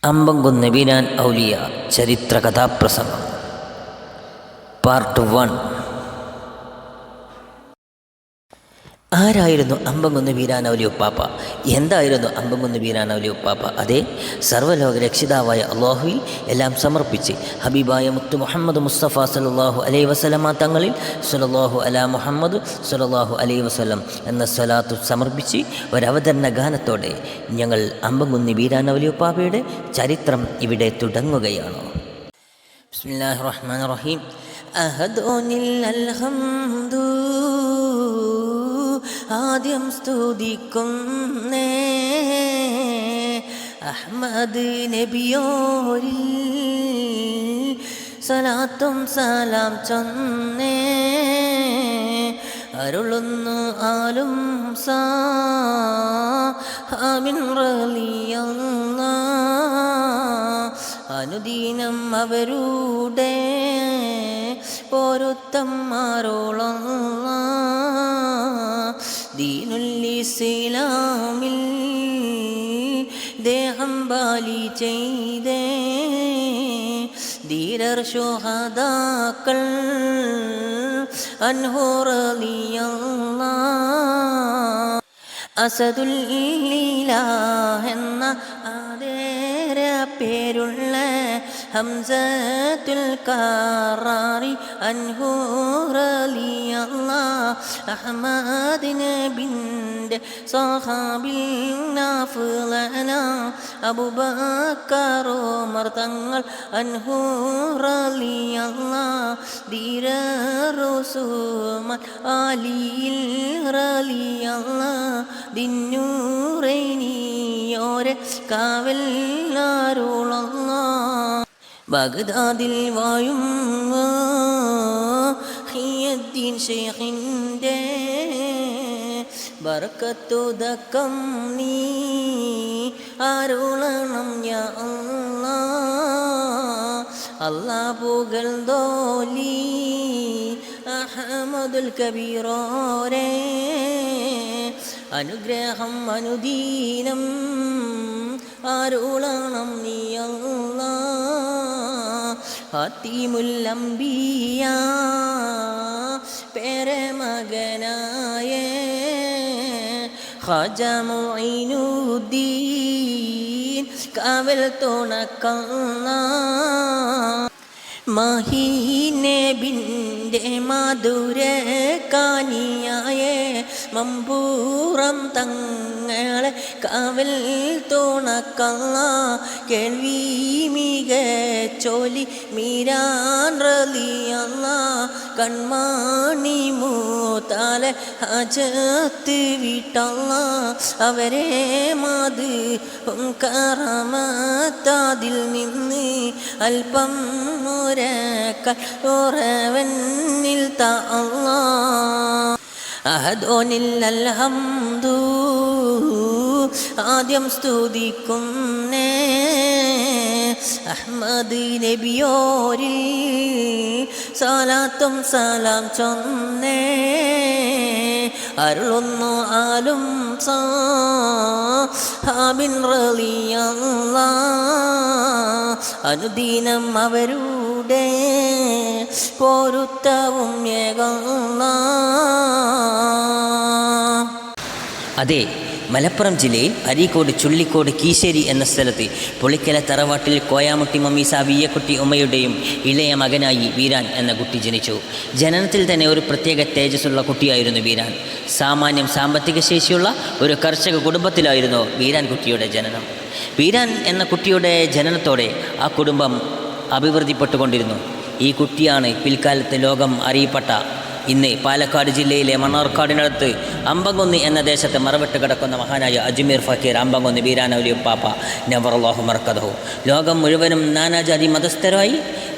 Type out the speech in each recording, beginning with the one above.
അമ്പംകുന്ന് വീരാൻ ഔലിയ ചരിത്ര കഥാപ്രസംഗം പാർട്ട് 1. ആരായിരുന്നു അമ്പംകുന്ന് വീരാൻ ഔലിയ ഉപ്പാപ്പ? എന്തായിരുന്നു അമ്പംകുന്ന് വീരാൻ ഔലിയ ഉപ്പാപ്പ? അതേ, സർവ്വലോക രക്ഷിതാവായ അള്ളാഹുവിൽ എല്ലാം സമർപ്പിച്ച് ഹബീബായ മുത്തു മുഹമ്മദ് മുസ്തഫ സല്ലല്ലാഹു അലൈഹി വസല്ലമ തങ്ങളിൽ സല്ലല്ലാഹു അലാ മുഹമ്മദ് സല്ലല്ലാഹു അലൈഹി വസല്ലം എന്ന സ്വലാത്ത് സമർപ്പിച്ച് ഒരവതരണ ഗാനത്തോടെ ഞങ്ങൾ അമ്പംകുന്ന് വീരാൻ ഔലിയ ഉപ്പാപ്പയുടെ ചരിത്രം ഇവിടെ തുടങ്ങുകയാണ്. ബിസ്മില്ലാഹിർ റഹ്മാനിർ റഹീം. അഹദോനിൽ അൽഹംദു ആദ്യം സ്തുതിക്കുന്നേ അഹ്മദ് നബിയോരിൽ സലാത്തും സലാം ചൊന്നേ അരുളുന്നു ആലും സാമിൻ റളിയല്ലാ അനുദീനം അവരുടെ പൊരുത്തം മാറോളല്ല ദീനുൽ ഇസ്ലാമിൽ ദേഹം ബലി ചെയ്തേ ധീരർ ശുഹദാക്കൾ അൻഹു റളിയല്ലാ അസദുൽ ഇലാഹ് എന്ന ആദര പേരുള്ള ഹംസത്തുൽ കറാറി അൻഹു റളിയല്ലാ അഹ്മദ് നബിൻ്റെ സ്വഹാബിൽ നാഫിളന അബൂബക്കർ ഉമർ തങ്ങൾ അൻഹു റളിയല്ലാ ധീര റസൂൽ അലിയിൽ റളിയല്ലാ ദിന്നൂറൈനിയോരെ കാവലാരുളല്ലാ ബഗ്ദാദിൽ വായും ഹിയദ്ദീൻ ശൈഖിൻ്റെ ബർക്കത്തുദക്കം നീ അരുളണം യാ അല്ലാ പുകഴ്ന്തോലി അഹ്മദുൽ കബീറോരേ അനുഗ്രഹം അനുദീനം അരുളണം നീ അല്ലാ ഖാതിമുൽ അംബിയ പേരമകനായ ഖാജ മുഈനുദ്ദീൻ കാവൽ തുണക്കല്ലാ മഹീനബിൻ്റെ മധുര കാനിയായ മമ്പൂറം തങ്ങളെ കാവൽ തുണക്കല്ലാ കേൾവി മികച്ചൊലി മീരാൻ റളിയല്ലാ കൺമാണി മൂത്താലെ ഹജത്ത് വിട്ടല്ലാ അവരെ മാത് കറമത്താതിൽ നിന്ന് അല്പം ഉറവന്നിൽ തഅല്ലാ അഹദോനിൽ അൽഹംദു ആദ്യം സ്തുതിക്കുന്നേ അഹ്മദ് നബിയോരിൽ സലാത്തും സലാം ചൊന്നേ അരുളുന്നു ആലും സാബിൻ റളിയല്ലാ അനുദീനം അവരുടെ പൊരുത്തവും ഏകല്ലാ. അതെ, മലപ്പുറം ജില്ലയിൽ അരീക്കോട് ചുള്ളിക്കോട് കീശ്ശേരി എന്ന സ്ഥലത്ത് പൊളിക്കല തറവാട്ടിൽ കോയാമുട്ടി മമ്മീസ വിയ്യക്കുട്ടി ഉമ്മയുടെയും ഇളയ മകനായി വീരാൻ എന്ന കുട്ടി ജനിച്ചു. ജനനത്തിൽ തന്നെ ഒരു പ്രത്യേക തേജസ്സുള്ള കുട്ടിയായിരുന്നു വീരാൻ. സാമാന്യം സാമ്പത്തിക ശേഷിയുള്ള ഒരു കർഷക കുടുംബത്തിലായിരുന്നു വീരാൻ കുട്ടിയുടെ ജനനം. വീരാൻ എന്ന കുട്ടിയുടെ ജനനത്തോടെ ആ കുടുംബം അഭിവൃദ്ധിപ്പെട്ടുകൊണ്ടിരുന്നു. ഈ കുട്ടിയാണ് പിൽക്കാലത്ത് ലോകം അറിയപ്പെട്ട ഇന്ന് പാലക്കാട് ജില്ലയിലെ മണ്ണാർക്കാടിനടുത്ത് അമ്പംകുന്ന് എന്ന ദേശത്ത് മറവിട്ട് കിടക്കുന്ന മഹാനായ അജ്മീർ ഫക്കീർ അമ്പംകുന്ന് വീരാൻ ഔലിയ ഉപ്പാപ്പ നവറല്ലാഹു മർക്കദഹു. ലോകം മുഴുവനും നാനാജാതി മതസ്ഥരായി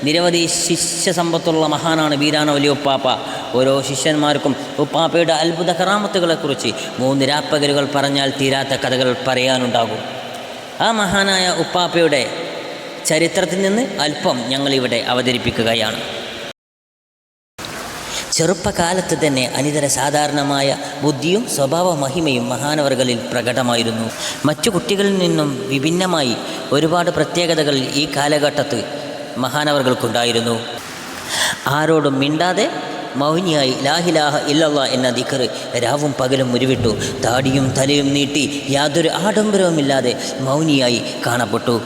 നിരവധി ശിഷ്യ സമ്പത്തുള്ള മഹാനാണ് വീരാൻ ഔലിയ ഉപ്പാപ്പ. ഓരോ ശിഷ്യന്മാർക്കും ഉപ്പാപ്പയുടെ അത്ഭുത കറാമത്തുകളെക്കുറിച്ച് 3 രാപ്പകലുകൾ പറഞ്ഞാൽ തീരാത്ത കഥകൾ പറയാനുണ്ടാകും. ആ മഹാനായ ഉപ്പാപ്പയുടെ ചരിത്രത്തിൽ നിന്ന് അല്പം ഞങ്ങളിവിടെ അവതരിപ്പിക്കുകയാണ്. ചെറുപ്പകാലത്ത് തന്നെ അനിതര സാധാരണമായ ബുദ്ധിയും സ്വഭാവ മഹിമയും മഹാനവറുകളിൽ പ്രകടമായിരുന്നു. മറ്റു കുട്ടികളിൽ നിന്നും വിഭിന്നമായി ഒരുപാട് പ്രത്യേകതകൾ ഈ കാലഘട്ടത്ത് മഹാനവറുകൾക്കുണ്ടായിരുന്നു. ആരോടും മിണ്ടാതെ മൗനിയായി ലാ ഇലാഹ ഇല്ലല്ലാഹ് എന്ന ദിക്റ് രാവും പകലും ഉരുവിട്ടു. താടിയും തലയും നീട്ടി യാതൊരു ആഡംബരവുമില്ലാതെ മൗനിയായി കാണപ്പെട്ടു.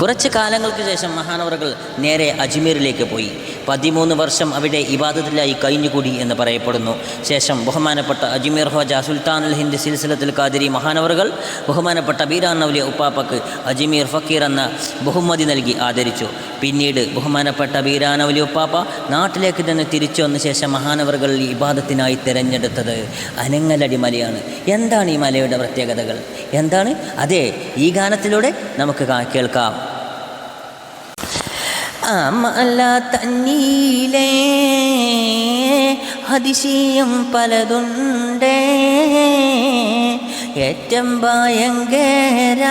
കുറച്ച് കാലങ്ങൾക്ക് ശേഷം മഹാനവറുകൾ നേരെ അജ്മീറിലേക്ക് പോയി. 13 വർഷം അവിടെ ഇബാദത്തിലായി കഴിഞ്ഞുകൂടി എന്ന് പറയപ്പെടുന്നു. ശേഷം ബഹുമാനപ്പെട്ട അജ്മീർ ഖ്വാജ സുൽത്താനുൽ ഹിന്ദ് സിൽസിലത്തുൽ ഖാദിരി മഹാനവറുകൾ ബഹുമാനപ്പെട്ട ബീരാൻ ഔലിയ ഉപ്പാപ്പക്ക് അജ്മീർ ഫക്കീർ എന്ന ബഹുമതി നൽകി ആദരിച്ചു. പിന്നീട് ബഹുമാനപ്പെട്ട ബീരാൻ ഔലിയ ഉപ്പാപ്പ നാട്ടിലേക്ക് തന്നെ തിരിച്ചു വന്ന ശേഷം മഹാനവറുകൾ ഇബാദത്തിനായി തിരഞ്ഞെടുത്തത് അനങ്ങലടി മലയാണ്. എന്താണ് ഈ മലയുടെ പ്രത്യേകതകൾ? എന്താണ്? അതെ, ഈ ഗാനത്തിലൂടെ നമുക്ക് കേൾക്കാം. ആ മല തന്നീലേ അതിശയം പലതുണ്ടേ, ഏറ്റം ഭയങ്കര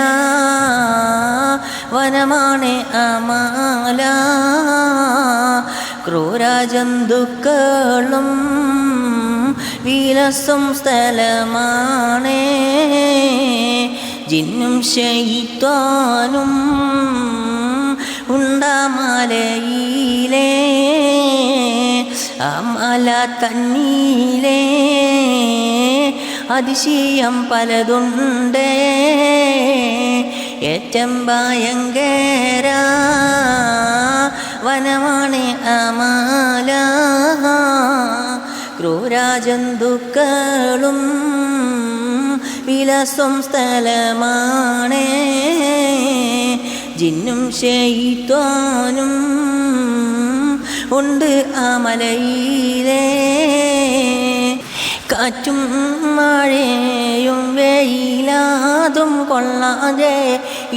വനമാണ് ആ മല. ക്രൂരജന്തുക്കളും വിലസും സ്ഥലമാണ്, ജിന്നും ശൈത്വാനും ഉണ്ടമലയിലേ. ആ മല തന്നീലേ അതിശയം പലതുണ്ടേ, ഏറ്റം ഭയങ്കര വനമാണ് ആ മല. ക്രൂരജന്തുക്കളും വിലസും സ്ഥലമാണ്, ജിന്നും ശൈത്വാനും ഉണ്ട് ആ മലയിലേ. കാറ്റും മഴയും വെയിലാതും കൊള്ളാതെ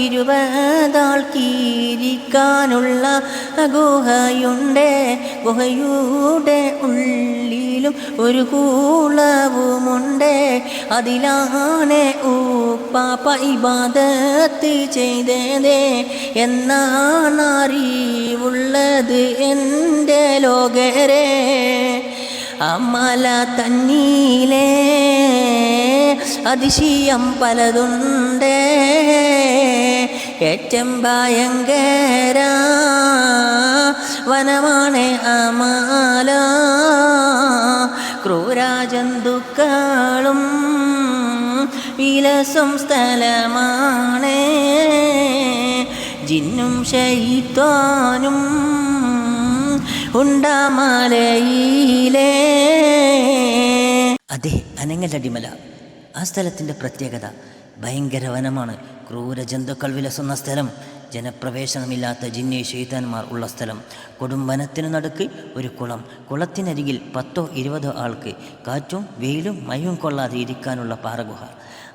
20 ആൾക്കിരിക്കാനുള്ള ഗുഹയുണ്ട്. ഗുഹയുടെ ഉള്ളിലും ഒരു കൂളവുമുണ്ട്. അതിലാണ് ഉപ്പാപ്പ ഇബാദത്ത് ചെയ്തതേ എന്നാണ് അറിവുള്ളത് എൻ്റെ ലോകരെ. അമല തന്നീലേ അതിശയം പലതുണ്ടേ, ഏറ്റം ഭയങ്കര വനമാണ് അമല. ക്രൂരജന്തുക്കളും വിലസും സ്ഥലമാണ്, ജിന്നും ശൈത്വാനും ഉണ്ടമലയിലേ. അതെ, അനങ്ങലടിമല. ആ സ്ഥലത്തിൻ്റെ പ്രത്യേകത ഭയങ്കര വനമാണ്. ക്രൂരജന്തുക്കൾ വിലസുന്ന സ്ഥലം, ജനപ്രവേശനമില്ലാത്ത ജിന്നി ശൈത്താന്മാർ ഉള്ള സ്ഥലം. കൊടും വനത്തിനു നടുക്ക് ഒരു കുളം. കുളത്തിനരികിൽ 10-20 ആൾക്ക് കാറ്റും വെയിലും മഴയും കൊള്ളാതെ ഇരിക്കാനുള്ള പാറഗുഹ.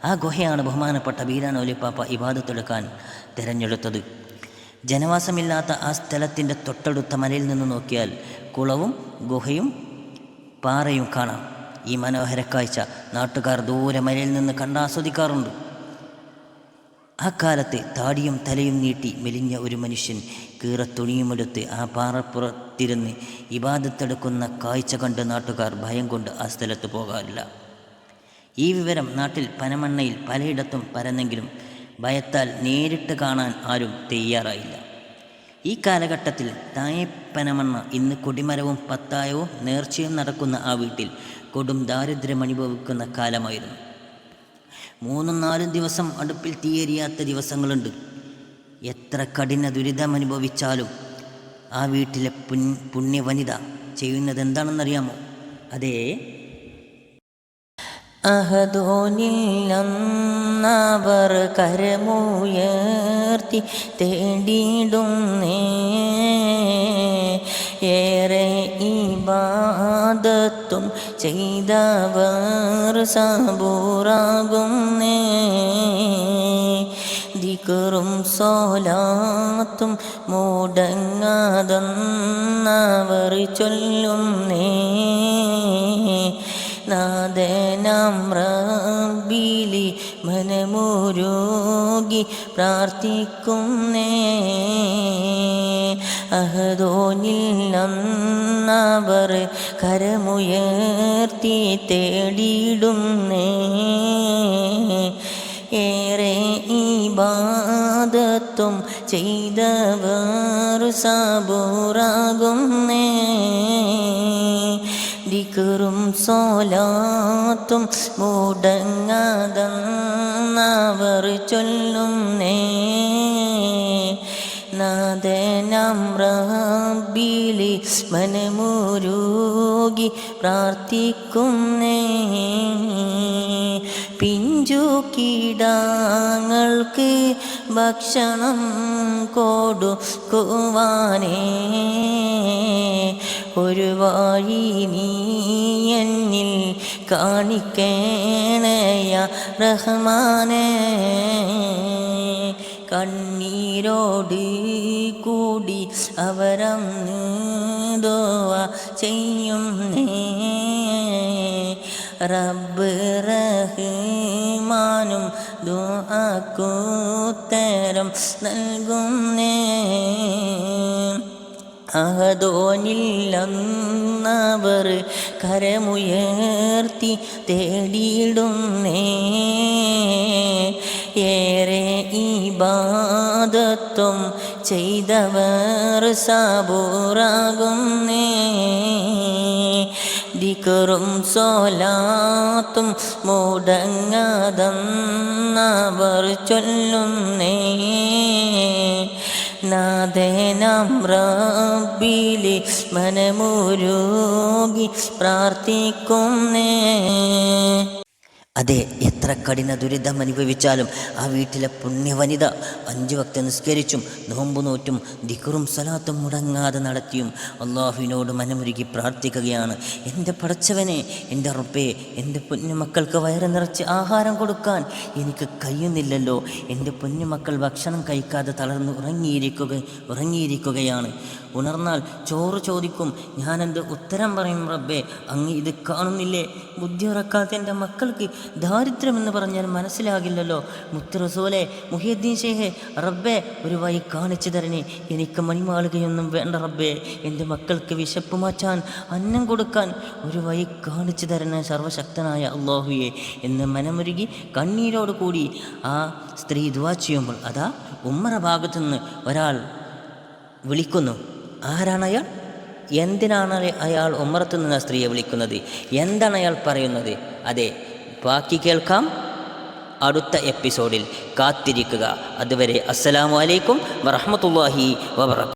ആ ഗുഹയാണ് ബഹുമാനപ്പെട്ട ബീരാൻ ഔലിയ ഉപ്പാപ്പ ഇബാദത്തെടുക്കാൻ തിരഞ്ഞെടുത്തത്. ജനവാസമില്ലാത്ത ആ സ്ഥലത്തിൻ്റെ തൊട്ടടുത്ത മലയിൽ നിന്ന് നോക്കിയാൽ കുളവും ഗുഹയും പാറയും കാണാം. ഈ മനോഹര കാഴ്ച നാട്ടുകാർ ദൂരെ മലയിൽ നിന്ന് കണ്ടാസ്വദിക്കാറുണ്ട്. ആ കാലത്ത് താടിയും തലയും നീട്ടി മെലിഞ്ഞ ഒരു മനുഷ്യൻ കീറത്തുണിയുമെടുത്ത് ആ പാറപ്പുറത്തിരുന്ന് ഇബാദത്തെടുക്കുന്ന കാഴ്ച കണ്ട് നാട്ടുകാർ ഭയം കൊണ്ട് ആ സ്ഥലത്ത് പോകാറില്ല. ഈ വിവരം നാട്ടിൽ പനമണ്ണയിൽ പലയിടത്തും പരന്നെങ്കിലും ഭയത്താൽ നേരിട്ട് കാണാൻ ആരും തയ്യാറായില്ല. ഈ കാലഘട്ടത്തിൽ താഴെ പനമണ്ണ ഇന്ന് കൊടിമരവും പത്തായവും നേർച്ചയും നടക്കുന്ന ആ വീട്ടിൽ കൊടും ദാരിദ്ര്യം അനുഭവിക്കുന്ന കാലമായിരുന്നു. 3-4 ദിവസം അടുപ്പിൽ തീയേരിയാത്ത ദിവസങ്ങളുണ്ട്. എത്ര കഠിന ദുരിതമനുഭവിച്ചാലും ആ വീട്ടിലെ പുണ്യ വനിത ചെയ്യുന്നത് എന്താണെന്നറിയാമോ? അതേ, അഹദോനില്ലന്നവർ കരമുയർത്തി തേടിയിടുന്നേ, ഏറെ ഇബാദത്തും ചെയ്തവർ സബൂറാകുന്നേ, ദിക്റും സ്വലാത്തും മുടങ്ങാതെന്നവർ ചൊല്ലുന്നേ, നാദനം റബ്ബിലി മനമുരുകി പ്രാർത്ഥിക്കുന്നേ, അഹദോനില്ലന്നവർ കരമുയർത്തി തേടിയിടുന്നേ, ഏറെ ഇബാദത്തും ചെയ്തവർ സബൂറാകുന്നേ. ദിക്റും സ്വലാത്തും മുടങ്ങാതെന്നവർ ചൊല്ലുന്നേ. നാഥനാം റബ്ബിലെ മനമുരുകി പ്രാർത്ഥിക്കുന്നേ. പിഞ്ചു കീടാങ്ങൾക്ക് ഭക്ഷണം കൊടുക്കുവാനേ ഒരു വഴി നീ എന്നിൽ കാണിക്കണയ റഹ്മാനേ. കണ്ണീരോട് കൂടി അവരന്ന് ദുആ ചെയ്യുന്നേ. റബ്ബ് റഹ്മാനും ദുആക്കുത്തരം നൽകുന്നേ. അഹദോനില്ലെന്നവർ കരമുയർത്തി തേടിയിടുന്നേ. ഏറെ ഇബാദത്തും ചെയ്തവർ സബൂറാകുന്നേ. ദിക്റും സ്വലാത്തും മുടങ്ങാതെന്നവർ ചൊല്ലുന്നേ. നാഥനാം റബ്ബിലെ മനമുരുകി പ്രാർത്ഥിക്കുന്നേ. അതെ, എത്ര കഠിന ദുരിതം അനുഭവിച്ചാലും ആ വീട്ടിലെ പുണ്യവനിത 5 വക്ത് നിസ്കരിച്ചും നോമ്പു നോറ്റും ദിക്റും സലാത്തും മുടങ്ങാതെ നടത്തിയും അള്ളാഹുവിനോട് മനമുരുകി പ്രാർത്ഥിക്കുകയാണ്. എൻ്റെ പടച്ചവനെ, എൻ്റെ റബ്ബേ, എൻ്റെ പൊന്നുമക്കൾക്ക് വയറ് നിറച്ച് ആഹാരം കൊടുക്കാൻ എനിക്ക് കഴിയുന്നില്ലല്ലോ. എൻ്റെ പൊന്നുമക്കൾ ഭക്ഷണം കഴിക്കാതെ തളർന്ന് ഉറങ്ങിയിരിക്കുകയാണ്. ഉണർന്നാൽ ചോറ് ചോദിക്കും. ഞാനെന്ത് ഉത്തരം പറയും റബ്ബേ? അങ്ങ് ഇത് കാണുന്നില്ലേ? ബുദ്ധി ഉറക്കാത്ത എൻ്റെ മക്കൾക്ക് ദാരിദ്ര്യമെന്ന് പറഞ്ഞാൽ മനസ്സിലാകില്ലല്ലോ. മുത്ത് റസൂലേ, മുഹിയുദ്ദീൻ ഷേഖേ, റബ്ബേ ഒരു വഴി കാണിച്ചു തരണേ. എനിക്ക് മണിമാളുകയൊന്നും വേണ്ട റബ്ബേ. എൻ്റെ മക്കൾക്ക് വിശപ്പ് മാറ്റാൻ, അന്നം കൊടുക്കാൻ ഒരു വഴി കാണിച്ചു തരണേ സർവശക്തനായ അള്ളാഹുവേ എന്ന് മനമുരുകി കണ്ണീരോട് കൂടി ആ സ്ത്രീ ദുആ ചെയ്യുമ്പോൾ അതാ ഉമ്മറ ഭാഗത്തുനിന്ന് ഒരാൾ വിളിക്കുന്നു. ആരാണ് അയാൾ? എന്തിനാണ് അയാൾ ഉമ്മറത്തു നിന്ന് സ്ത്രീയെ വിളിക്കുന്നത്? എന്താണ് അയാൾ പറയുന്നത്? അതെ, ബാക്കി കേൾക്കാം അടുത്ത എപ്പിസോഡിൽ. കാത്തിരിക്കുക. അതുവരെ അസ്സലാമു അലൈക്കും വറഹ്മത്തുള്ളാഹി വബറകാതുഹു.